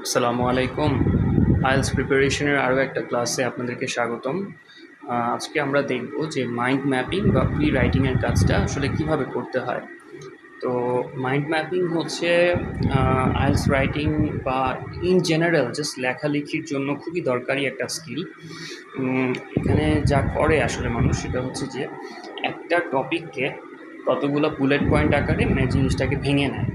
আসসালামু আলাইকুম। আইএলটিএস প্রিপারেশনের আরও একটা ক্লাসে আপনাদেরকে স্বাগতম। আজকে আমরা দেখব যে মাইন্ড ম্যাপিং বা প্রি রাইটিংয়ের কাজটা আসলে কিভাবে করতে হয়। তো মাইন্ড ম্যাপিং হচ্ছে আইএলটিএস রাইটিং বা ইন জেনারেল জাস্ট লেখালেখির জন্য খুবই দরকারি একটা স্কিল। এখানে যা করে আসলে মানুষ সেটা হচ্ছে যে একটা টপিককে কতগুলো বুলেট পয়েন্ট আকারে জিনিসটাকে ভেঙে নেয়,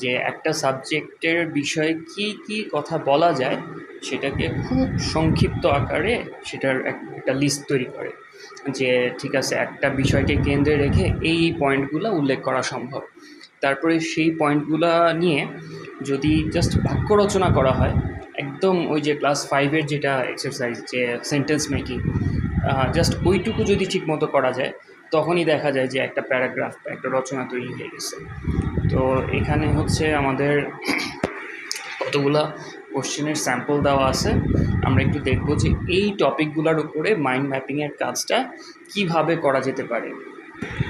যে একটা সাবজেক্টের বিষয়ে কি কি কথা বলা যায় সেটাকে খুব সংক্ষিপ্ত আকারে সেটার একটা লিস্ট তৈরি করে, যে ঠিক আছে একটা বিষয়কে কেন্দ্রে রেখে এই পয়েন্টগুলো উল্লেখ করা সম্ভব। তারপরে সেই পয়েন্টগুলো নিয়ে যদি জাস্ট বাক্য রচনা করা হয়, একদম ওই যে ক্লাস 5-এর যেটা এক্সারসাইজ, যে সেন্টেন্স মেকিং, জাস্ট ওইটুকু যদি ঠিকমতো করা যায় তখনই দেখা যায় যে একটা প্যারাগ্রাফ বা একটা রচনা তৈরি হয়ে গেছে। তো এখানে হচ্ছে আমাদের কতগুলা কোশ্চেনের স্যাম্পল দেওয়া আছে। আমরা একটু দেখব যে এই টপিকগুলোর উপরে মাইন্ড ম্যাপিংয়ের কাজটা কিভাবে করা যেতে পারে,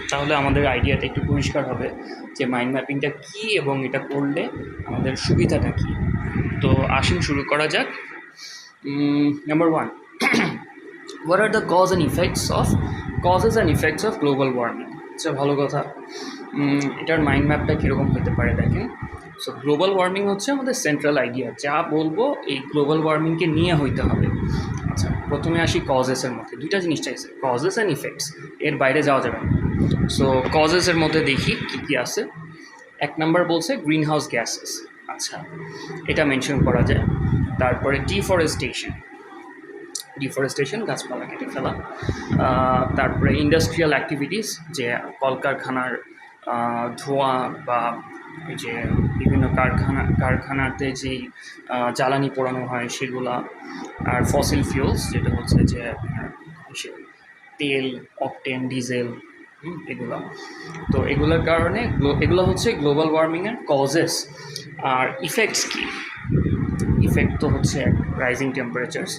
তাহলে আমাদের আইডিয়াটা একটু পরিষ্কার হবে যে মাইন্ড ম্যাপিংটা কী এবং এটা করলে আমাদের সুবিধাটা কী। তো আসুন শুরু করা যাক। Number 1, what are the causes and effects of global warming. আচ্ছা, ভালো কথা। এটার মাইন্ড ম্যাপটা কীরকম হতে পারে দেখেন। সো গ্লোবাল ওয়ার্মিং হচ্ছে আমাদের সেন্ট্রাল আইডিয়া, যা বলবো এই গ্লোবাল ওয়ার্মিংকে নিয়ে হইতে হবে। আচ্ছা, প্রথমে আসি কজেসের মধ্যে। দুইটা জিনিস চাইছে, কজেস অ্যান্ড ইফেক্টস, এর বাইরে যাওয়া যাবে না। সো কজেসের মধ্যে দেখি কী কী আছে। 1 নাম্বার বলছে গ্রিন হাউস গ্যাসেস। আচ্ছা, এটা মেনশন করা যায়। তারপরে ডিফরেস্টেশন, গাছপালা কেটে ফেলা। তারপরে ইন্ডাস্ট্রিয়াল অ্যাক্টিভিটিস, যে কলকারখানার ধোঁয়া বা ওই যে বিভিন্ন কারখানাতে যেই জ্বালানি পোড়ানো হয় সেগুলা। আর ফসিল ফিউলস, যেটা হচ্ছে যে তেল, অকটেন, ডিজেল, এগুলো। তো এগুলোর কারণে এগুলো হচ্ছে গ্লোবাল ওয়ার্মিংয়ের কজেস। আর ইফেক্টস কি? ইফেক্ট তো হচ্ছে রাইজিং টেম্পারেচার্স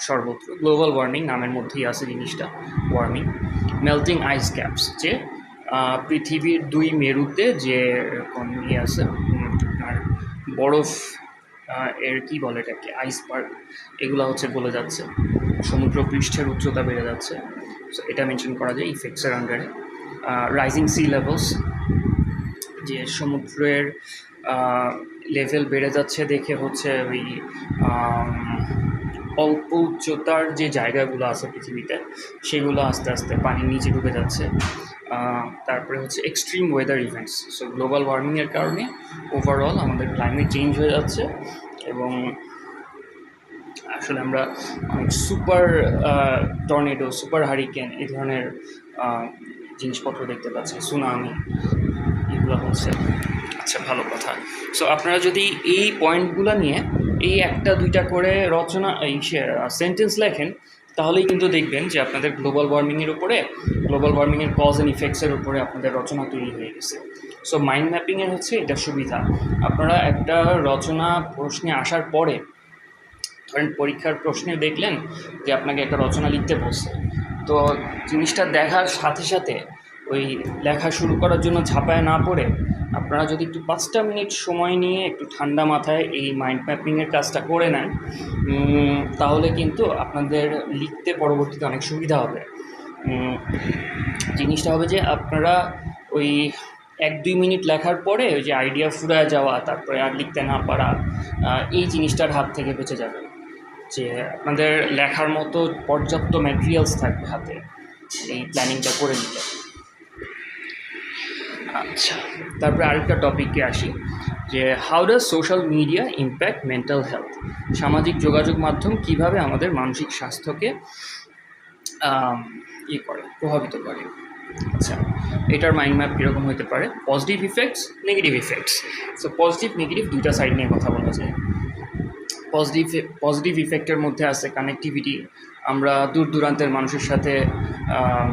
সর্বত্র। গ্লোবাল ওয়ার্মিং নামের মধ্যেই আছে জিনিসটা, ওয়ার্মিং। মেল্টিং আইস ক্যাপস, যে পৃথিবীর 2 মেরুতে যে এরকম আছে, আর বরফ, এর কী বলে এটাকে, আইসবার্গ, এগুলো হচ্ছে গলে যাচ্ছে, সমুদ্র পৃষ্ঠের উচ্চতা বেড়ে যাচ্ছে। সো এটা মেনশন করা যায় ইফেক্টসের আন্ডারে। রাইজিং সি লেভেলস, যে সমুদ্রের লেভেল বেড়ে যাচ্ছে দেখে হচ্ছে ওই অল্প উচ্চতার যে জায়গাগুলো আছে পৃথিবীতে সেগুলো আস্তে আস্তে পানির নিচে ডুবে যাচ্ছে। তারপরে হচ্ছে extreme weather events. So global ওয়ার্মিংয়ের কারণে ওভারঅল আমাদের ক্লাইমেট চেঞ্জ হয়ে যাচ্ছে, এবং আসলে আমরা অনেক সুপার টর্নেডো, সুপার হারিকেন, এই ধরনের জিনিসপত্র দেখতে পাচ্ছি, সুনামি, এগুলো হচ্ছে। আচ্ছা, ভালো কথা। সো আপনারা যদি এই পয়েন্টগুলো নিয়ে এই 1-2টা করে রচনা, এই সেন্টেন্স লেখেন, তাহলেই কিন্তু দেখবেন যে আপনাদের গ্লোবাল ওয়ার্মিংয়ের কজ অ্যান্ড ইফেক্টসের উপরে আপনাদের রচনা তৈরি হয়ে গেছে। সো মাইন্ড ম্যাপিংয়ের হচ্ছে এটা সুবিধা। আপনারা একটা রচনা প্রশ্নে আসার পরে, ধরেন পরীক্ষার প্রশ্নে দেখলেন যে আপনাকে একটা রচনা লিখতে বলছে, তো জিনিসটা দেখার সাথে সাথে ওই লেখা শুরু করার জন্য ঝাঁপায় না পড়ে আপনারা যদি একটু 5টা মিনিট সময় নিয়ে একটু ঠান্ডা মাথায় এই মাইন্ড ম্যাপিংয়ের কাজটা করে নেন, তাহলে কিন্তু আপনাদের লিখতে পরবর্তীতে অনেক সুবিধা হবে। জিনিসটা হবে যে আপনারা ওই 1-2 মিনিট লেখার পরে ওই যে আইডিয়া ফুরায় যাওয়া, তারপরে আর লিখতে না পারা, এই জিনিসটার হাত থেকে বেঁচে যাবে, যে আপনাদের লেখার মতো পর্যাপ্ত ম্যাটেরিয়ালস থাকবে হাতে এই প্ল্যানিংটা করে নিলে। আচ্ছা, তারপরে আরেকটা টপিকে আসি, যে how does social media impact mental health. সামাজিক যোগাযোগ মাধ্যম কিভাবে আমাদের মানসিক স্বাস্থ্যকে প্রভাবিত করে। আচ্ছা, এটার মাইন্ড ম্যাপ কীরকম হতে পারে? Positive effects, negative effects. So positive negative দুইটা সাইড নিয়ে কথা বলা যায়। পজিটিভ ইফেক্টের মধ্যে আছে কানেক্টিভিটি, আমরা দূর দূরান্তের মানুষের সাথে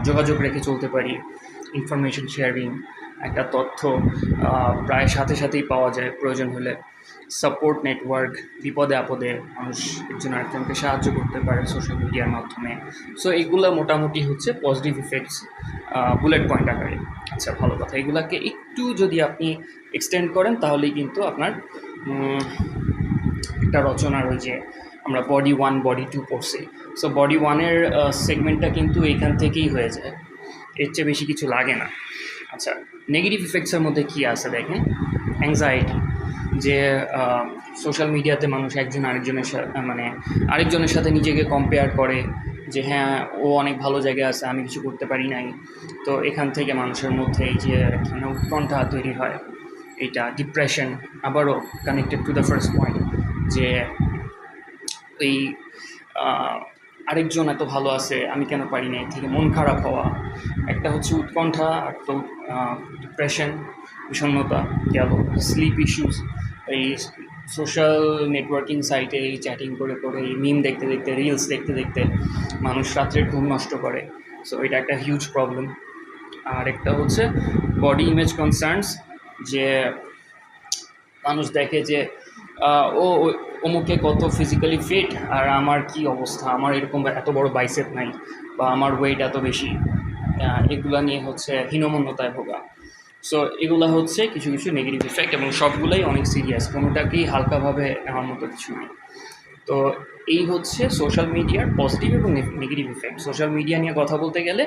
যোগাযোগ রেখে চলতে পারি। ইনফরমেশন শেয়ারিং, একটা তথ্য প্রায় সাথে সাথেই পাওয়া যায় প্রয়োজন হলে। সাপোর্ট নেটওয়ার্ক, বিপদে আপদে মানুষ একজন আরেকজনকে সাহায্য করতে পারে সোশ্যাল মিডিয়ার মাধ্যমে। সো এইগুলো মোটামুটি হচ্ছে পজিটিভ ইফেক্টস বুলেট পয়েন্ট আকারে। আচ্ছা, ভালো কথা। এগুলাকে একটু যদি আপনি এক্সটেন্ড করেন তাহলেই কিন্তু আপনার একটা রচনার ওই যে আমরা বডি 1 বডি 2 পড়ছি, সো বডি 1-এর সেগমেন্টটা কিন্তু এইখান থেকেই হয়ে যায়, এর চেয়ে বেশি কিছু লাগে না। আচ্ছা, নেগেটিভ ইফেক্টসের মধ্যে কী আছে দেখেন। অ্যাংজাইটি, যে সোশ্যাল মিডিয়াতে মানুষ একজন আরেকজনের মানে আরেকজনের সাথে নিজেকে কম্পেয়ার করে, যে হ্যাঁ ও অনেক ভালো জায়গায় আছে, আমি কিছু করতে পারি নাই। তো এখান থেকে মানুষের মধ্যে এই যে মানে উৎকণ্ঠা তৈরি হয়, এইটা ডিপ্রেশন। আবারও connected to the first point, যে ওই আরেকজন এত ভালো আছে, আমি কেন পারি না, এর থেকে মন খারাপ হওয়া। একটা হচ্ছে উৎকণ্ঠা, আর তো ডিপ্রেশন, বিষণ্ণতা গেল। স্লিপ ইস্যুস, এই সোশ্যাল নেটওয়ার্কিং সাইটে এই চ্যাটিং করে করে, এই মিম দেখতে দেখতে, রিলস দেখতে দেখতে মানুষ রাত্রের ঘুম নষ্ট করে। সো এটা একটা হিউজ প্রবলেম। আর একটা হচ্ছে বডি ইমেজ কনসার্নস, যে মানুষ দেখে যে ও অমুকে কত ফিজিক্যালি ফিট, আর আমার কি অবস্থা, আমার এরকম এত বড় বাইসেপ নাই, বা আমার ওয়েট এত বেশি। এগুলা নিয়ে হচ্ছে হীনমন্যতায় ভোগা। সো এগুলো হচ্ছে কিছু কিছু নেগেটিভ ইফেক্ট, এবং সবগুলোই অনেক সিরিয়াস, কোনোটাকেই হালকাভাবে নেওয়ার মতো কিছু নেই। তো এই হচ্ছে সোশ্যাল মিডিয়ার পজিটিভ এবং নেগেটিভ ইফেক্ট। সোশ্যাল মিডিয়া নিয়ে কথা বলতে গেলে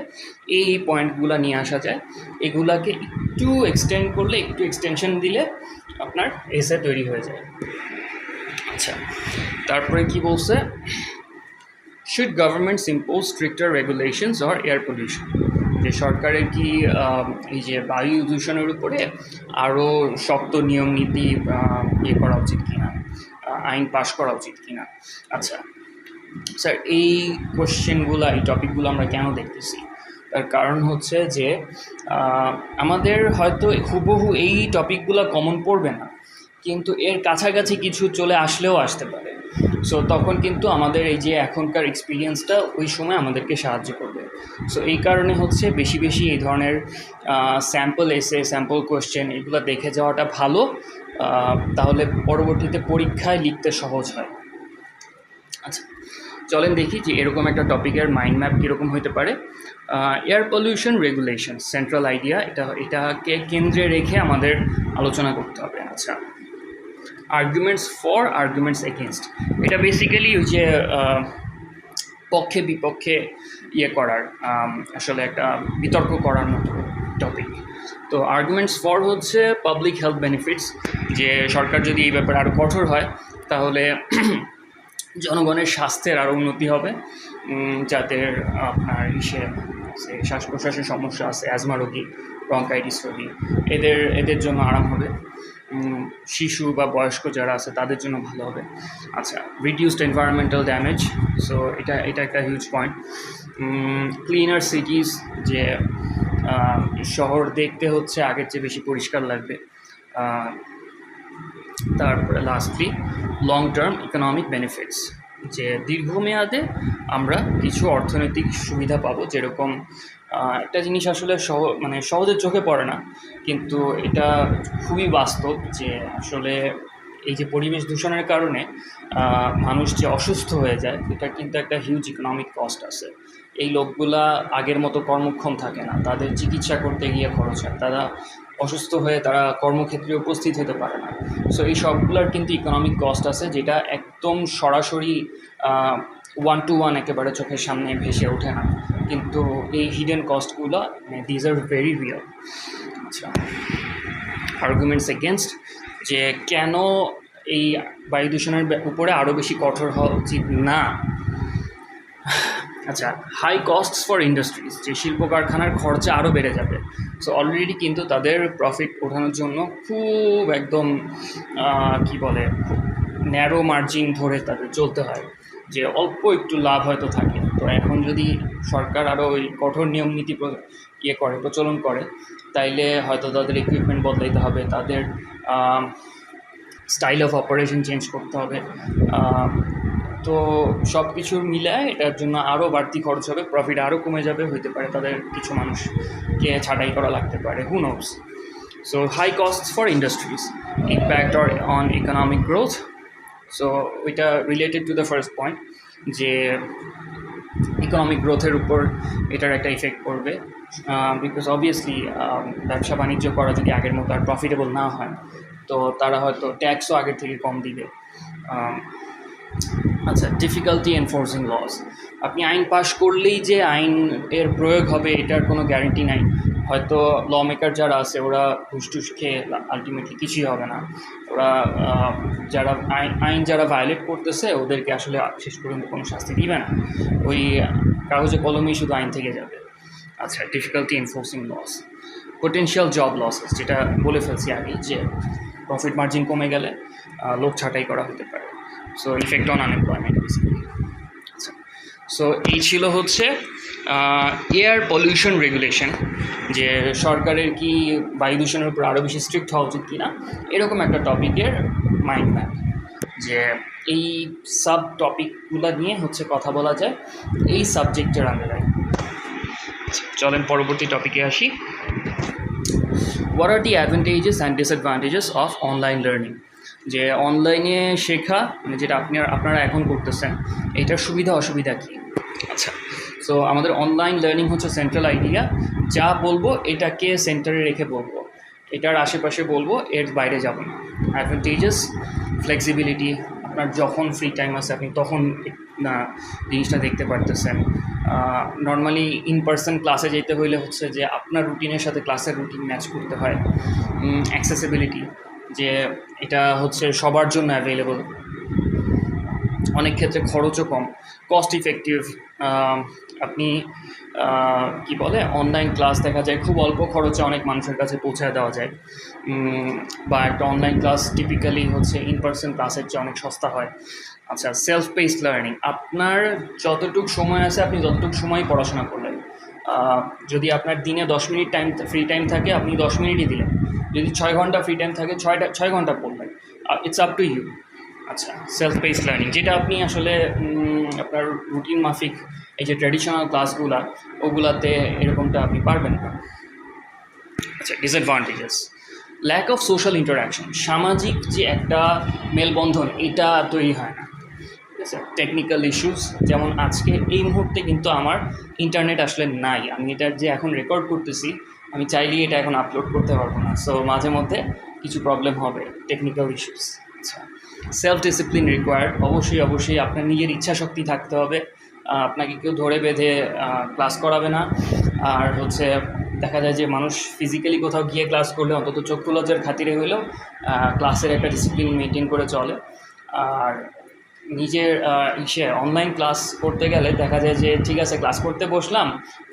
এই পয়েন্টগুলো নিয়ে আসা যায়। এগুলাকে একটু এক্সটেন্ড করলে, একটু এক্সটেনশন দিলে আপনার এসে তৈরি হয়ে যায়। আচ্ছা, তারপরে কি বলছে, should governments impose stricter regulations or air pollution, যে সরকারের কি এই যে বায়ু দূষণের উপরে আরও শক্ত নিয়ম নীতি ইয়ে করা উচিত কিনা, আইন পাশ করা উচিত কিনা। আচ্ছা স্যার, এই কোশ্চেনগুলো, এই টপিকগুলো আমরা কেন দেখতেছি, তার কারণ হচ্ছে যে আমাদের হয়তো হুবহু এই টপিকগুলো কমন পড়বে না, কিন্তু এর কাছাকাছি কিছু চলে আসলেও আসতে পারে। সো তখন কিন্তু আমাদের এই যে এখনকার এক্সপিরিয়েন্সটা ওই সময় আমাদেরকে সাহায্য করবে। সো এই কারণে হচ্ছে বেশি বেশি এই ধরনের স্যাম্পল এসে, স্যাম্পল কোয়েশ্চেন এগুলো দেখে যাওয়াটা ভালো, তাহলে পরবর্তীতে পরীক্ষায় লিখতে সহজ হয়। আচ্ছা, চলেন দেখি যে এরকম একটা টপিকের মাইন্ড ম্যাপ কীরকম হতে পারে। Air pollution regulation central idea, এটাকে কেন্দ্রে রেখে আমাদের আলোচনা করতে হবে। আচ্ছা, আর্গুমেন্টস ফর, আর্গুমেন্টস এগেনস্ট, এটা বেসিক্যালি ওই যে পক্ষে বিপক্ষে ইয়ে করার, আসলে একটা বিতর্ক করার মতো টপিক। তো আর্গুমেন্টস ফর হচ্ছে পাবলিক হেলথ বেনিফিটস, যে সরকার যদি এই ব্যাপারে আরও কঠোর হয় তাহলে জনগণের স্বাস্থ্যের আরও উন্নতি হবে, যাদের আপনার শ্বাস প্রশ্বাসের সমস্যা আছে, অ্যাজমা রোগী, ব্রঙ্কাইটিস রোগী, এদের জন্য আরাম হবে। শিশু বা বয়স্ক যারা আছে তাদের জন্য ভালো হবে। আচ্ছা, রিডিউসড এনভায়রনমেন্টাল ড্যামেজ, সো এটা একটা হিউজ পয়েন্ট। ক্লিনার সিটিজ, যে শহর দেখতে হচ্ছে আগের চেয়ে বেশি পরিষ্কার লাগবে। তারপরে lastly long term economic benefits, যে দীর্ঘমেয়াদে আমরা কিছু অর্থনৈতিক সুবিধা পাবো। যেরকম একটা জিনিস আসলে মানে সহজে চোখে পড়ে না, কিন্তু এটা খুবই বাস্তব, যে আসলে এই যে পরিবেশ দূষণের কারণে মানুষ যে অসুস্থ হয়ে যায়, এটা কিন্তু একটা হিউজ ইকোনমিক কস্ট আছে। এই লোকগুলা আগের মতো কর্মক্ষম থাকে না, তাদের চিকিৎসা করতে গিয়ে খরচ হয়, তারা অসুস্থ হয়ে তারা কর্মক্ষেত্রে উপস্থিত হতে পারে না। সো এই সবগুলোর কিন্তু ইকোনমিক কস্ট আছে, যেটা একদম সরাসরি 1-to-1 একেবারে চোখের সামনে ভেসে ওঠে না, কিন্তু এই হিডেন কস্টগুলো দিজ আর ভেরি রিয়েল। আচ্ছা, আর্গুমেন্টস এগেনস্ট, যে কেন এই বায়ু দূষণের উপরে আরও বেশি কঠোর হওয়া উচিত না। আচ্ছা, হাই কস্টস ফর ইন্ডাস্ট্রিজ, যে শিল্প কারখানার খরচা আরও বেড়ে যাবে। সো অলরেডি কিন্তু তাদের প্রফিট ওঠানোর জন্য খুব একদম কি বলে, খুব ন্যারো মার্জিন ধরে তাদের চলতে হয়, যে অল্প একটু লাভ হয়তো থাকে। তো এখন যদি সরকার আরও ওই কঠোর নিয়ম নীতি প্রচলন করে, তাইলে হয়তো তাদের ইকুইপমেন্ট বদলাইতে হবে, তাদের স্টাইল অফ অপারেশন চেঞ্জ করতে হবে। তো সব কিছু মিলায় এটার জন্য আরও বাড়তি খরচ হবে, প্রফিট আরও কমে যাবে, হইতে পারে তাদের কিছু মানুষকে ছাঁটাই করা লাগতে পারে, who knows. So high costs for industries, impact on economic growth. So ওইটা related to the first point, যে ইকোনমিক গ্রোথের উপর এটার একটা ইফেক্ট পড়বে, বিকজ অবভিয়াসলি ব্যবসা বাণিজ্য করা যদি আগের মতো আর প্রফিটেবল না হয়, তো তারা হয়তো ট্যাক্সও আগের থেকে কম দিবে। আচ্ছা, ডিফিকাল্টি এনফোর্সিং লস। আপনি আইন পাশ করলেই যে আইন এর প্রয়োগ হবে এটার কোনো গ্যারেন্টি নাই। হয়তো ল মেকার যারা আছে ওরা ঘুষ টুস খেয়ে আলটিমেটলি কিছুই হবে না। ওরা যারা আইন যারা ভায়োলেট করতেছে ওদেরকে আসলে শেষ পর্যন্ত কোনো শাস্তি দিবে না, ওই কাগজে কলমেই শুধু আইন থেকে যাবে। আচ্ছা, difficulty enforcing loss. Potential job losses, যেটা বলে ফেলছি আগেই যে প্রফিট মার্জিন কমে গেলে লোক ছাঁটাই করা হতে পারে। So effect on unemployment basically. আচ্ছা, সো এই ছিল হচ্ছে এয়ার পলিউশন রেগুলেশন, যে সরকারের কি বায়ু দূষণের উপর আরও বেশি স্ট্রিক্ট হওয়া উচিত কিনা, এরকম একটা টপিকের মাইন্ড ম্যাপ। যে এই সাব টপিকগুলো নিয়ে হচ্ছে কথা বলা যায় এই সাবজেক্টের আন্ডারে। চলেন পরবর্তী টপিকে আসি। What are the advantages and disadvantages of online learning. যে অনলাইনে শেখা, মানে যেটা আপনারা এখন করতেছেন, এটার সুবিধা অসুবিধা কী? আচ্ছা, সো আমাদের অনলাইন লার্নিং হচ্ছে সেন্ট্রাল আইডিয়া। যা বলবো এটাকে সেন্টারে রেখে বলবো, এটার আশেপাশে বলবো, এর বাইরে যাব না। অ্যাডভান্টেজেস, ফ্লেক্সিবিলিটি, আপনার যখন ফ্রি টাইম আছে আপনি তখন না জিনিসটা দেখতে পারতেছেন। নর্মালি ইন পার্সন ক্লাসে যেতে হইলে হচ্ছে যে আপনার রুটিনের সাথে ক্লাসের রুটিন ম্যাচ করতে হয়। অ্যাক্সেসিবিলিটি, যে এটা হচ্ছে সবার জন্য অ্যাভেলেবল, অনেক ক্ষেত্রে খরচও কম, কস্ট ইফেক্টিভ। আপনি কি বলে অনলাইন ক্লাস দেখা যায় খুব অল্প খরচে অনেক মানুষের কাছে পৌঁছায় দেওয়া যায়, বা একটা অনলাইন ক্লাস টিপিক্যালি হচ্ছে ইন পার্সন ক্লাসের চেয়ে অনেক সস্তা হয়। আচ্ছা, সেলফ পেসড লার্নিং, আপনার যতটুকু সময় আছে আপনি ততটুকু সময়ই পড়াশোনা করলেন। যদি আপনার দিনে 10 মিনিট ফ্রি টাইম থাকে আপনি 10 মিনিটই দিলেন, যদি 6 ঘন্টা ফ্রি টাইম থাকে 6 ঘন্টা পড়বেন, ইটস আপ টু ইউ। আচ্ছা, সেলফ পেসড লার্নিং, যেটা আপনি আসলে আপনার রুটিন মাফিক এই যে ট্র্যাডিশনাল ক্লাসগুলো ওগুলাতে এরকমটা আপনি পারবেন না। আচ্ছা, disadvantages, lack of social interaction, সামাজিক যে একটা মেলবন্ধন এটা তৈরি হয় না। ঠিক আছে, টেকনিক্যাল ইস্যুস, যেমন আজকে এই মুহূর্তে কিন্তু আমার ইন্টারনেট আসলে নাই, আমি এটা যে এখন রেকর্ড করতেছি আমি চাইলেই এটা এখন আপলোড করতে পারবো না, সো মাঝে মধ্যে কিছু প্রবলেম হবে, টেকনিক্যাল ইস্যুস। আচ্ছা, সেলফ ডিসিপ্লিন রিকোয়ার্ড, অবশ্যই আপনার নিজের ইচ্ছা শক্তি থাকতে হবে, আপনাকে কেউ ধরে বেঁধে ক্লাস করাবে না। আর হচ্ছে দেখা যায় যে মানুষ ফিজিক্যালি কোথাও গিয়ে ক্লাস করলে অন্তত চক্ষু লজ্জার খাতিরে হলেও ক্লাসের একটা ডিসিপ্লিন মেনটেন করে চলে। আর নিজের অনলাইন ক্লাস করতে গেলে দেখা যায় যে ঠিক আছে ক্লাস করতে বসলাম,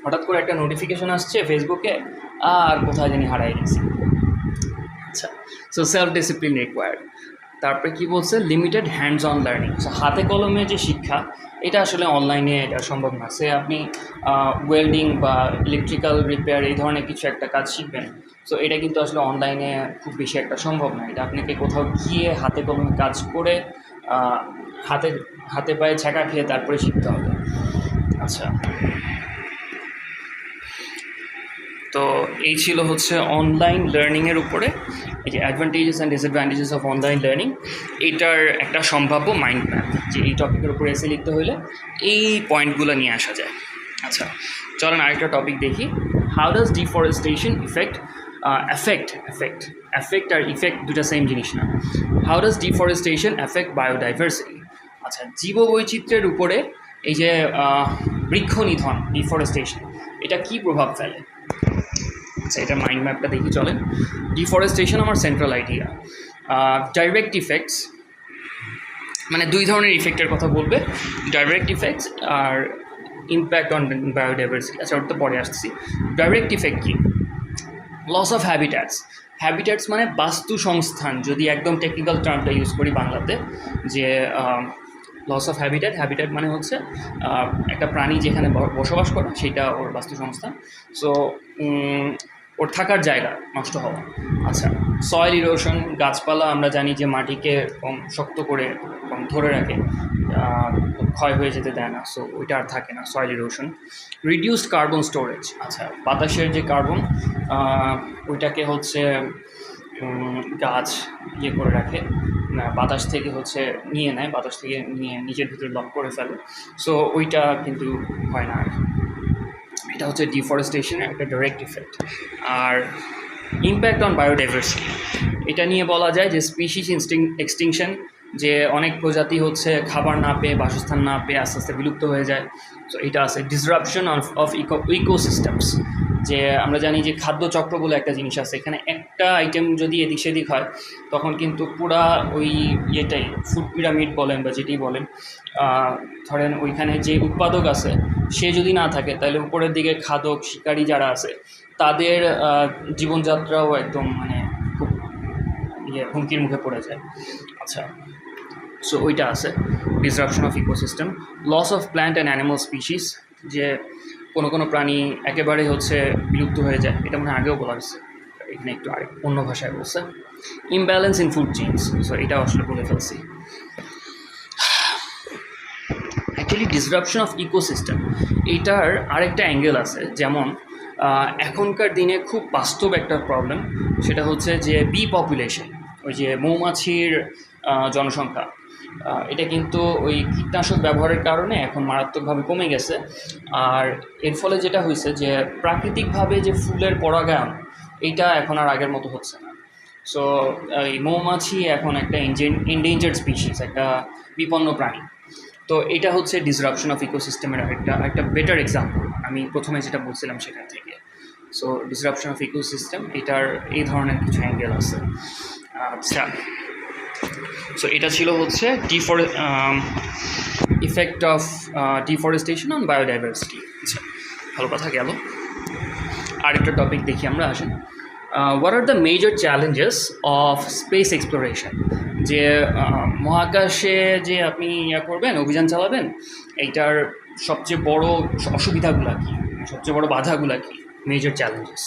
হঠাৎ করে একটা নোটিফিকেশন আসছে ফেসবুকে, আর কোথায় জানি হারাই গেছি। আচ্ছা, সো সেলফ ডিসিপ্লিন রিকোয়ার্ড। তারপরে কি বলছে, লিমিটেড হ্যান্ডস অন লার্নিং, হাতে কলমে যে শিক্ষা এটা আসলে অনলাইনে এটা সম্ভব না। সে আপনি ওয়েল্ডিং বা ইলেকট্রিক্যাল রিপেয়ার এই ধরনের কিছু একটা কাজ শিখবেন, সো এটা কিন্তু আসলে অনলাইনে খুব বেশি একটা সম্ভব না। এটা আপনাকে কোথাও গিয়ে হাতে কলমে কাজ করে হাতে হাতে পায়ে ছ্যাঁকা খেয়ে তারপরে শিখতে হবে। আচ্ছা, তো এই ছিল হচ্ছে অনলাইন লার্নিংয়ের উপরে এই যে advantages and disadvantages of online learning, এইটার একটা সম্ভাব্য মাইন্ড ম্যাপ, যে এই টপিকের উপরে এসে লিখতে হলে এই পয়েন্টগুলো নিয়ে আসা যায়। আচ্ছা, চলেন আরেকটা টপিক দেখি। হাউ ডাজ ডিফরেস্টেশন অ্যাফেক্ট আর ইফেক্ট দুটা সেম জিনিস না। How does deforestation affect biodiversity. আচ্ছা, জীববৈচিত্র্যের উপরে এই যে বৃক্ষ নিধন, ডিফরেস্টেশন, এটা কী প্রভাব ফেলে? আচ্ছা, এটা মাইন্ড ম্যাপটা দেখি চলেন। ডিফরেস্টেশন আমার সেন্ট্রাল আইডিয়া। ডাইরেক্ট ইফেক্টস, মানে দুই ধরনের ইফেক্টের কথা বলবে, ডাইরেক্ট ইফেক্টস আর ইম্প্যাক্ট অন বায়োডাইভার্সিটি। আচ্ছা, ওটা তো পরে আসছি। ডাইরেক্ট ইফেক্ট কী? লস অফ হ্যাবিট্যাটস মানে বাস্তু সংস্থান, যদি একদম টেকনিক্যাল টার্মটা ইউজ করি বাংলাতে, যে লস অফ হ্যাবিট্যাট মানে হচ্ছে একটা প্রাণী যেখানে বসবাস করে সেটা ওর বাস্তুসংস্থান, সো ওর থাকার জায়গা নষ্ট হওয়া। আচ্ছা, সয়েল ইরোশন, গাছপালা আমরা জানি যে মাটিকে কম শক্ত করে কম ধরে রাখে, ক্ষয় হয়ে যেতে দেয় না, সো ওইটা আর থাকে না, soil erosion. Reduced carbon storage, আচ্ছা বাতাসের যে কার্বন ওইটাকে হচ্ছে গাছ ইয়ে করে রাখে, বাতাস থেকে হচ্ছে নিয়ে নেয়, বাতাস থেকে নিয়ে নিজের ভিতরে লক করে ফেলে, সো ওইটা কিন্তু হয় না আর। এটা হচ্ছে ডিফরেস্টেশনের একটা ডাইরেক্ট ইফেক্ট। আর ইম্প্যাক্ট অন বায়োডাইভার্সিটি, এটা নিয়ে বলা যায় যে স্পিসিস এক্সটিংশন, যে অনেক প্রজাতি হচ্ছে খাবার না পেয়ে, বাসস্থান না পেয়ে আস্তে আস্তে বিলুপ্ত হয়ে যায়। তো এটা আছে ডিসরাপশন অফ ইকোসিস্টেমস, যে আমরা জানি যে খাদ্য চক্র বলে একটা জিনিস আছে, এখানে একটা আইটেম যদি এদিক সেদিক হয় তখন কিন্তু পুরা ওই ইয়েটাই ফুড পিরামিড বলেন বা যেটাই বলেন, ধরেন ওইখানে যে উৎপাদক আছে সে যদি না থাকে তাহলে উপরের দিকে খাদক শিকারী যারা আছে তাদের জীবনযাত্রাও একদম মানে খুব হুমকির মুখে পড়ে যায়। আচ্ছা, সো ওইটা আছে disruption of ecosystem. Loss of plant and animal species, যে কোনো কোনো প্রাণী একেবারে হচ্ছে বিলুপ্ত হয়ে যায়, এটা মনে আগেও বলা হয়েছে, এখানে একটু আরেক অন্য ভাষায় বলছে। Imbalance in food chains, so এটা আসলে বলে ফেলছি। অ্যাকচুয়ালি ডিসরাপশন অফ ইকোসিস্টেম এইটার আরেকটা অ্যাঙ্গেল আছে, যেমন এখনকার দিনে খুব বাস্তব একটা প্রবলেম, সেটা হচ্ছে যে বি পপুলেশন, ওই যে মৌমাছির জনসংখ্যা, এটা কিন্তু ওই কীটনাশক ব্যবহারের কারণে এখন মারাত্মকভাবে কমে গেছে। আর এর ফলে যেটা হয়েছে যে প্রাকৃতিকভাবে যে ফুলের পরাগায়ন এইটা এখন আর আগের মতো হচ্ছে না। সো এই মৌমাছি এখন একটা এন্ডেঞ্জার্ড স্পিসিস, একটা বিপন্ন প্রাণী। তো এটা হচ্ছে ডিসরাপশন অফ ইকোসিস্টেমের একটা বেটার এক্সাম্পল আমি প্রথমে যেটা বলছিলাম সেখান থেকে। সো ডিসরাপশন অফ ইকোসিস্টেম এটার এই ধরনের কিছু অ্যাঙ্গেল আছে। আচ্ছা, সো এটা ছিল হচ্ছে effect of deforestation on biodiversity. আচ্ছা, ভালো কথা গেল। আরেকটা টপিক দেখি আমরা, আসেন। What are the major challenges of speech exploration, যে মহাকাশে যে আপনি করবেন, অভিযান চালাবেন, এইটার সবচেয়ে বড় অসুবিধাগুলো কী, সবচেয়ে বড় বাধাগুলো কী, মেজর চ্যালেঞ্জেস।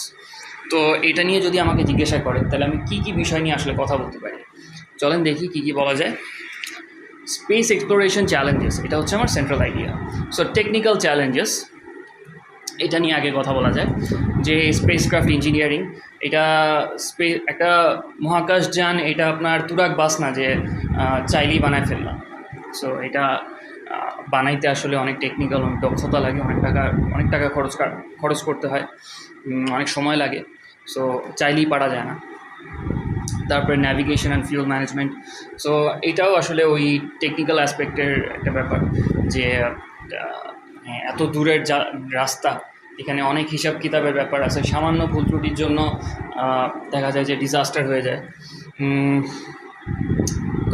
তো এটা নিয়ে যদি আমাকে জিজ্ঞাসা করেন তাহলে আমি কী কী বিষয় নিয়ে আসলে কথা বলতে পারি, চলেন দেখি কী কী বলা যায়। স্পেস এক্সপ্লোরেশন চ্যালেঞ্জেস, এটা হচ্ছে আমার central idea. So technical challenges, এটা নিয়ে আগে কথা বলা যায় যে স্পেসক্রাফট ইঞ্জিনিয়ারিং, এটা একটা মহাকাশযান, এটা আপনার তুরাগ বাস না যে চাইলেই বানায় ফেললাম। সো এটা বানাইতে আসলে অনেক টেকনিক্যাল, অনেক দক্ষতা লাগে, অনেক টাকা খরচ করতে হয়, অনেক সময় লাগে। সো চাইলেই পারা যায় না। তারপরে navigation and fuel management, so এটাও আসলে ওই টেকনিক্যাল অ্যাসপেক্টের একটা ব্যাপার, যে এত দূরের রাস্তা, এখানে অনেক হিসাব কিতাবের ব্যাপার আছে, সামান্য ভুল ত্রুটির জন্য দেখা যায় যে ডিজাস্টার হয়ে যায়।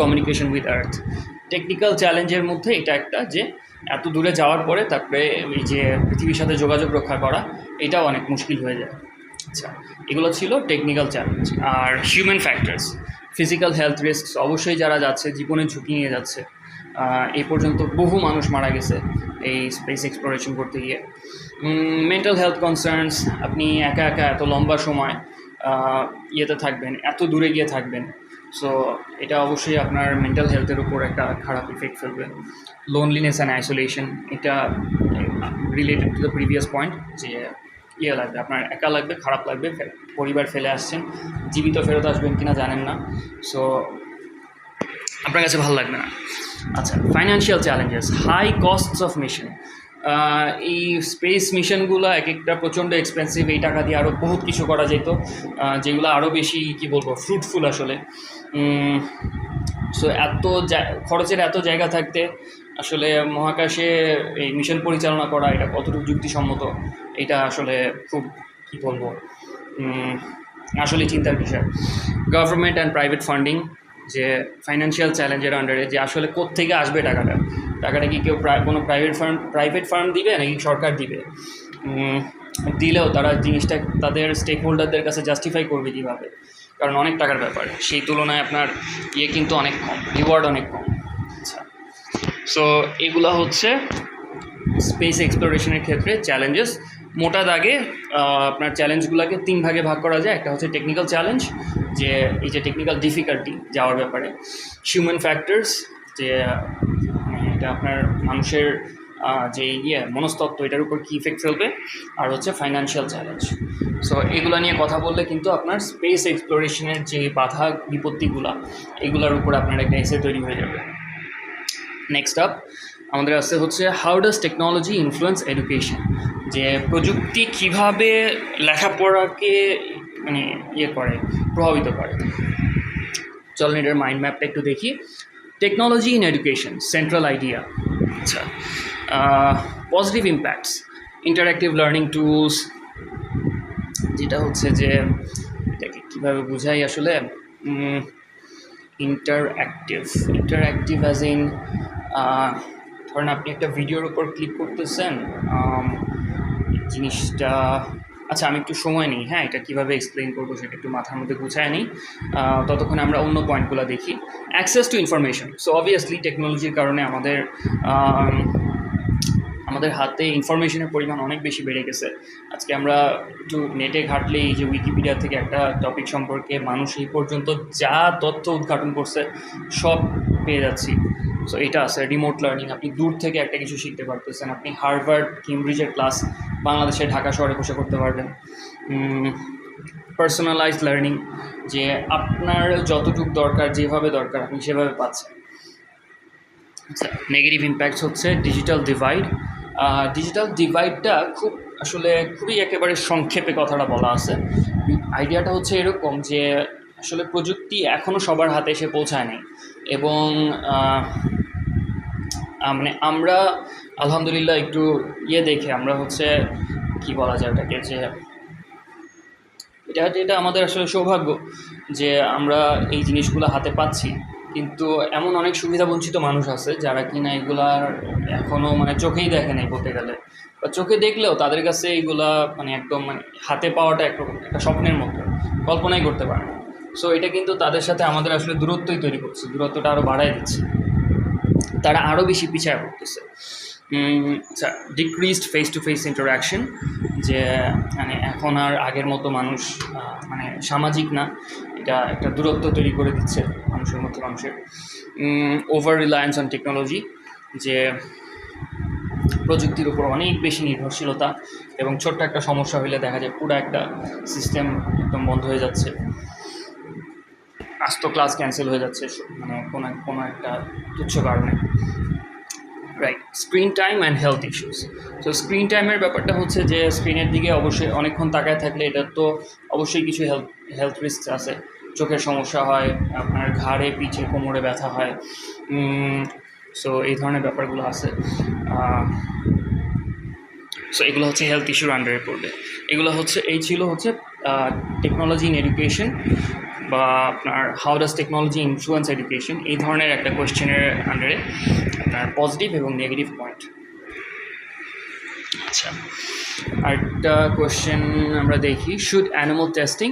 কমিউনিকেশন উইথ আর্থ, টেকনিক্যাল চ্যালেঞ্জের মধ্যে এটা একটা, যে এত দূরে যাওয়ার পরে তারপরে ওই যে পৃথিবীর সাথে যোগাযোগ রক্ষা করা, এটাও অনেক মুশকিল হয়ে যায়। আচ্ছা, এগুলো ছিল টেকনিক্যাল চ্যালেঞ্জ। আর human factors, physical health risks, অবশ্যই যারা যাচ্ছে জীবনের ঝুঁকি নিয়ে যাচ্ছে, এই পর্যন্ত বহু মানুষ মারা গেছে এই স্পেস এক্সপ্লোরেশন করতে গিয়ে। মেন্টাল হেলথ কনসার্নস, আপনি একা একা এত লম্বা সময় ইয়েতে থাকবেন, এত দূরে গিয়ে থাকবেন, সো এটা অবশ্যই আপনার মেন্টাল হেলথের উপর একটা খারাপ ইফেক্ট ফেলবে। লোনলিনেস অ্যান্ড আইসোলেশন, এটা related to the previous point, যে লাগবে, আপনার একা লাগবে, খারাপ লাগবে, পরিবার ফেলে আসছেন, জীবিত ফেরত আসবেন কিনা জানেন না, সো আপনার কাছে ভালো লাগবে না। আচ্ছা, financial challenges, high costs of mission, এই স্পেস মিশনগুলো এক একটা প্রচণ্ড এক্সপেন্সিভ, এই টাকা দিয়ে আরও বহুত কিছু করা যেত, যেগুলো আরও বেশি কী বলবো ফ্রুটফুল আসলে। সো খরচের এত জায়গা থাকতে আসলে মহাকাশে এই মিশন পরিচালনা করা, এটা কতটুকু যুক্তিসম্মত, এটা আসলে খুব কী বলবো আসলে চিন্তার বিষয়। গভর্নমেন্ট অ্যান্ড প্রাইভেট ফান্ডিং, যে ফাইন্যান্সিয়াল চ্যালেঞ্জের আন্ডারে যে আসলে কোত্থেকে আসবে টাকাটা কি কেউ কোনো প্রাইভেট ফার্ম দিবে নাকি সরকার দিবে, দিলেও তারা জিনিসটা তাদের স্টেক হোল্ডারদের কাছে জাস্টিফাই করবে কীভাবে, কারণ অনেক টাকার ব্যাপার, সেই তুলনায় আপনার কিন্তু অনেক কম, রিওয়ার্ড অনেক কম। আচ্ছা, সো এগুলো হচ্ছে স্পেস এক্সপ্লোরেশনের ক্ষেত্রে চ্যালেঞ্জেস। মোটা দাগে আপনার চ্যালেঞ্জগুলোকে 3 ভাগে ভাগ করা যায়। একটা হচ্ছে টেকনিক্যাল চ্যালেঞ্জ, যে এই যে টেকনিক্যাল ডিফিকাল্টি যাওয়ার ব্যাপারে। হিউম্যান ফ্যাক্টরস, যে এটা আপনার মানুষের যে মনস্তত্ত্ব, এটার উপর কী ইফেক্ট ফেলবে। আর হচ্ছে ফাইন্যান্সিয়াল চ্যালেঞ্জ। সো এগুলো নিয়ে কথা বললে কিন্তু আপনার স্পেস এক্সপ্লোরেশনের যে বাধা বিপত্তিগুলো, এগুলোর উপর আপনার একটা এসে তৈরি হয়ে যাবে। নেক্সট আপ আমাদের আসতে হচ্ছে how does technology influence education, যে প্রযুক্তি কীভাবে লেখাপড়াকে করে, প্রভাবিত করে। চলেন এটার মাইন্ড ম্যাপটা একটু দেখি। Technology in education central idea. আচ্ছা, positive impacts, interactive learning tools, যেটা হচ্ছে যে এটাকে কীভাবে বোঝাই আসলে, ইন্টারঅ্যাক্টিভ ইন্টারঅ্যাক্টিভ অ্যাজ ইন ধরেন আপনি একটা ভিডিওর উপর ক্লিক করতেছেন, জিনিসটা আচ্ছা আমি একটু সময় নিই, হ্যাঁ এটা কীভাবে এক্সপ্লেন করবো সেটা একটু মাথার মধ্যে গুছায় নিই, ততক্ষণ আমরা অন্য পয়েন্টগুলো দেখি। Access to information, so obviously টেকনোলজির কারণে আমাদের হাতে ইনফরমেশনের পরিমাণ অনেক বেশি বেড়ে গেছে। আজকে আমরা একটু নেটে ঘাটলেই যে উইকিপিডিয়া থেকে একটা টপিক সম্পর্কে মানুষ এই পর্যন্ত যা তথ্য উদ্ঘাটন করছে সব পেয়ে যাচ্ছি। সো এটা আছে রিমোট লার্নিং, আপনি দূর থেকে একটা কিছু শিখতে পারতেছেন, আপনি হার্ভার্ড কেমব্রিজের ক্লাস বাংলাদেশে ঢাকা শহরে বসে করতে পারবেন। পার্সোনালাইজড লার্নিং, যে আপনার যতটুকু দরকার যেভাবে দরকার আপনি সেভাবে পাচ্ছেন। আচ্ছা, নেগেটিভ ইম্প্যাক্টস হচ্ছে ডিজিটাল ডিভাইড। ডিজিটাল ডিভাইডটা খুবই একেবারে সংক্ষেপে কথাটা বলা আছে। আইডিয়াটা হচ্ছে এরকম যে আসলে প্রযুক্তি এখনও সবার হাতে এসে পৌঁছায় নাই, এবং মানে আমরা আলহামদুলিল্লাহ একটু দেখে আমরা হচ্ছে কি বলা যায় ওটাকে, যে এটা আমাদের আসলে সৌভাগ্য যে আমরা এই জিনিসগুলো হাতে পাচ্ছি, কিন্তু এমন অনেক সুবিধা বঞ্চিত মানুষ আছে যারা কিনা এগুলার এখনও মানে চোখেই দেখে নাই বলতে গেলে, বা চোখে দেখলেও তাদের কাছে এইগুলা মানে একদম মানে হাতে পাওয়াটা একরকম একটা স্বপ্নের মতো, কল্পনাই করতে পারে না। সো এটা কিন্তু তাদের সাথে আমাদের আসলে দূরত্বই তৈরি করছে, দূরত্বটা আরও বাড়ায় দিচ্ছে, তারা আরও বেশি পিছায় পড়তেছে। আচ্ছা, decreased face to face interaction, যে মানে এখন আর আগের মতো মানুষ মানে সামাজিক না, এটা একটা দূরত্ব তৈরি করে দিচ্ছে মানুষের মধ্যে মানুষের। ওভার রিলায়েন্স অন টেকনোলজি, যে প্রযুক্তির উপর অনেক বেশি নির্ভরশীলতা, এবং ছোট্ট একটা সমস্যা হলে দেখা যায় পুরো একটা সিস্টেম একদম বন্ধ হয়ে যাচ্ছে, আস্ত ক্লাস ক্যান্সেল হয়ে যাচ্ছে মানে কোনো একটা তুচ্ছ কারণে। Right, screen time and health issues. তো স্ক্রিন টাইমের ব্যাপারটা হচ্ছে যে স্ক্রিনের দিকে অবশ্যই অনেকক্ষণ তাকায় থাকলে এটা তো অবশ্যই কিছু হেলথ রিস্ক আছে, চোখের সমস্যা হয়, আপনার ঘাড়ে পিঠে কোমরে ব্যথা হয়, সো এই ধরনের ব্যাপারগুলো আছে। সো এগুলো হচ্ছে হেলথ ইস্যুর আন্ডারে পড়বে। এগুলো হচ্ছে ছিল টেকনোলজি ইন এডুকেশন, বা আপনার how does technology influence education, এই ধরনের একটা কোয়েশ্চেনের আন্ডারে আপনার পজিটিভ এবং নেগেটিভ পয়েন্ট। আচ্ছা, আরেকটা কোয়েশ্চেন আমরা দেখি, should animal testing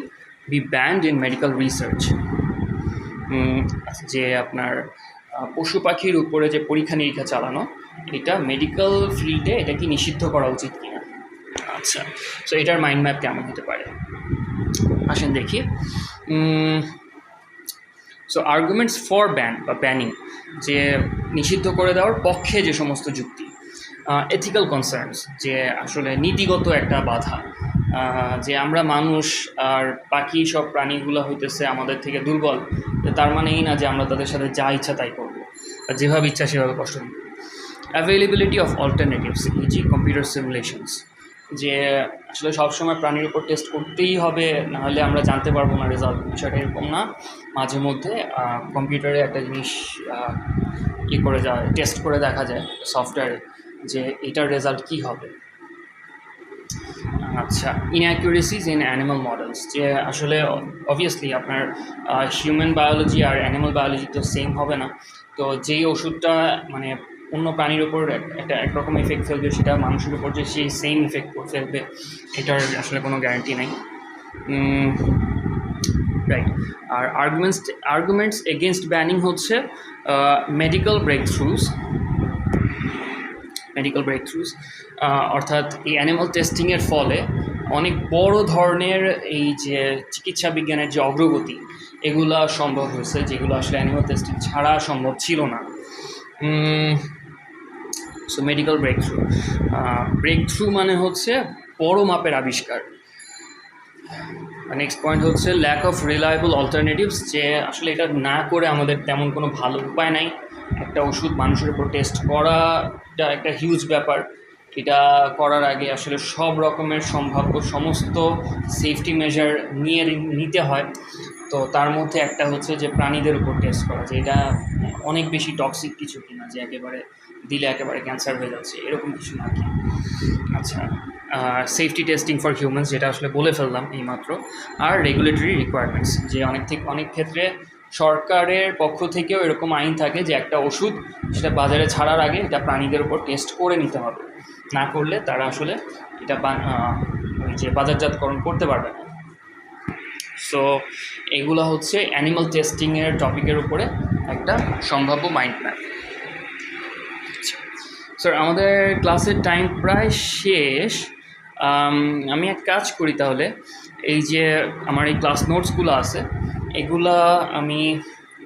be banned in medical research, যে আপনার পশু পাখির উপরে যে পরীক্ষা নিরীক্ষা চালানো, এটা মেডিকেল ফিল্ডে এটা কি নিষিদ্ধ করা উচিত কিনা। আচ্ছা, সো এটার মাইন্ড ম্যাপ কেমন হতে পারে আসেন দেখি। সো আর্গুমেন্টস ফর ব্যান বা ব্যানিং, যে নিষিদ্ধ করে দেওয়ার পক্ষে যে সমস্ত যুক্তি। এথিক্যাল কনসার্নস, যে আসলে নীতিগত একটা বাধা, যে আমরা মানুষ আর বাকি সব প্রাণীগুলো হইতেছে আমাদের থেকে দুর্বল, তার মানে এই না যে আমরা তাদের সাথে যা ইচ্ছা তাই করবো, যেভাবে ইচ্ছা সেভাবে কষ্ট দিব। Availability of alternatives, easy computer simulations, যে আসলে সবসময় প্রাণীর উপর টেস্ট করতেই হবে, নাহলে আমরা জানতে পারবো না রেজাল্ট, বিষয়টা এরকম না। মাঝে মধ্যে কম্পিউটারে একটা জিনিস করে যায়, টেস্ট করে দেখা যায় সফটওয়্যারে যে এটার রেজাল্ট কী হবে। আচ্ছা, ইনঅ্যাকুরেসিজ ইন অ্যানিমাল মডেলস, যে আসলে অবভিয়াসলি আপনার হিউম্যান বায়োলজি আর অ্যানিমাল বায়োলজি তো সেম হবে না, তো যেই ওষুধটা মানে অন্য প্রাণীর ওপর একটা একরকম এফেক্ট ফেলবে, সেটা মানুষের উপর যে সেই সেম ইফেক্ট ফেলবে এটার আসলে কোনো গ্যারান্টি নেই। রাইট, আর আর্গুমেন্টস এগেনস্ট ব্যানিং হচ্ছে মেডিকেল ব্রেক থ্রুজ, অর্থাৎ এই অ্যানিমাল টেস্টিংয়ের ফলে অনেক বড় ধরনের এই যে চিকিৎসা বিজ্ঞানের যে অগ্রগতি এগুলা সম্ভব হয়েছে, যেগুলো আসলে অ্যানিমাল টেস্টিং ছাড়া সম্ভব ছিল না। সো মেডিকেল ব্রেক থ্রু মানে হচ্ছে বড় মাপের আবিষ্কার। নেক্সট পয়েন্ট হচ্ছে ল্যাক অফ রিলায়েবল অল্টারনেটিভস, যে আসলে এটা না করে আমাদের তেমন কোনো ভালো উপায় নাই। একটা ওষুধ মানুষের উপর টেস্ট করাটা একটা হিউজ ব্যাপার, এটা করার আগে আসলে সব রকমের সম্ভাব্য সমস্ত সেফটি মেজার নিতে হয়, তো তার মধ্যে একটা হচ্ছে যে প্রাণীদের উপর টেস্ট করা, যে এটা অনেক বেশি টক্সিক কিছু কিনা, যে একেবারে দিলে একেবারে ক্যান্সার হয়ে যাচ্ছে এরকম কিছু নাকি। আচ্ছা, সেফটি টেস্টিং ফর হিউম্যানস, যেটা আসলে বলে ফেললাম এইমাত্র। আর রেগুলেটরি রিকোয়ারমেন্টস, যে অনেক ক্ষেত্রে সরকারের পক্ষ থেকেও এরকম আইন থাকে যে একটা ওষুধ সেটা বাজারে ছাড়ার আগে এটা প্রাণীদের উপর টেস্ট করে নিতে হবে, না করলে তারা আসলে এটা ওই যে বাজারজাতকরণ করতে পারবে না। সো এগুলো হচ্ছে অ্যানিমাল টেস্টিংয়ের টপিকের উপরে একটা সম্ভাব্য মাইন্ড ম্যাপ। স্যার, আমাদের ক্লাসের টাইম প্রায় শেষ। আমি এক কাজ করি তাহলে, এই যে আমার এই ক্লাস নোটসগুলো আছে এগুলা আমি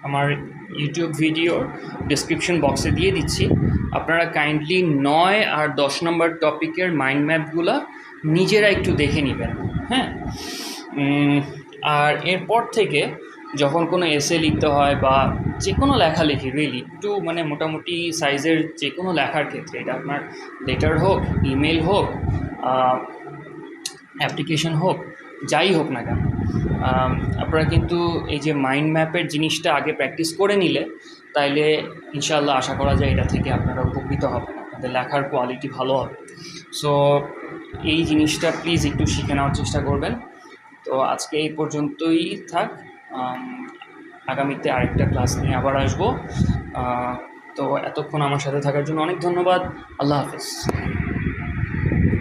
আমার ইউটিউব ভিডিওর ডিসক্রিপশন বক্সে দিয়ে দিচ্ছি। আপনারা কাইন্ডলি 9 আর 10 নম্বর টপিকের মাইন্ড ম্যাপগুলো নিজেরা একটু দেখে নেবেন। হ্যাঁ, আর এরপর থেকে যখন কোনো এসে লিখতে হয় বা যে কোনো লেখালেখি, রিয়েলি একটু মানে মোটামুটি সাইজের যে কোনো লেখার ক্ষেত্রে, এটা আপনার লেটার হোক, ইমেল হোক, অ্যাপ্লিকেশন হোক, যাই হোক না কেন, আপনারা কিন্তু এই যে মাইন্ড ম্যাপের জিনিসটা আগে প্র্যাকটিস করে নিলে তাইলে ইনশাআল্লাহ আশা করা যায় এটা থেকে আপনারা উপকৃত হবেন, আপনাদের লেখার কোয়ালিটি ভালো হবে। সো এই জিনিসটা প্লিজ একটু শিখে নেওয়ার চেষ্টা করবেন। তো আজকে এই পর্যন্তই থাক। আগামীতে আরেকটা ক্লাস নিয়ে আবার আসবো। তো এতক্ষণ আমার সাথে থাকার জন্য অনেক ধন্যবাদ। আল্লাহ হাফেজ।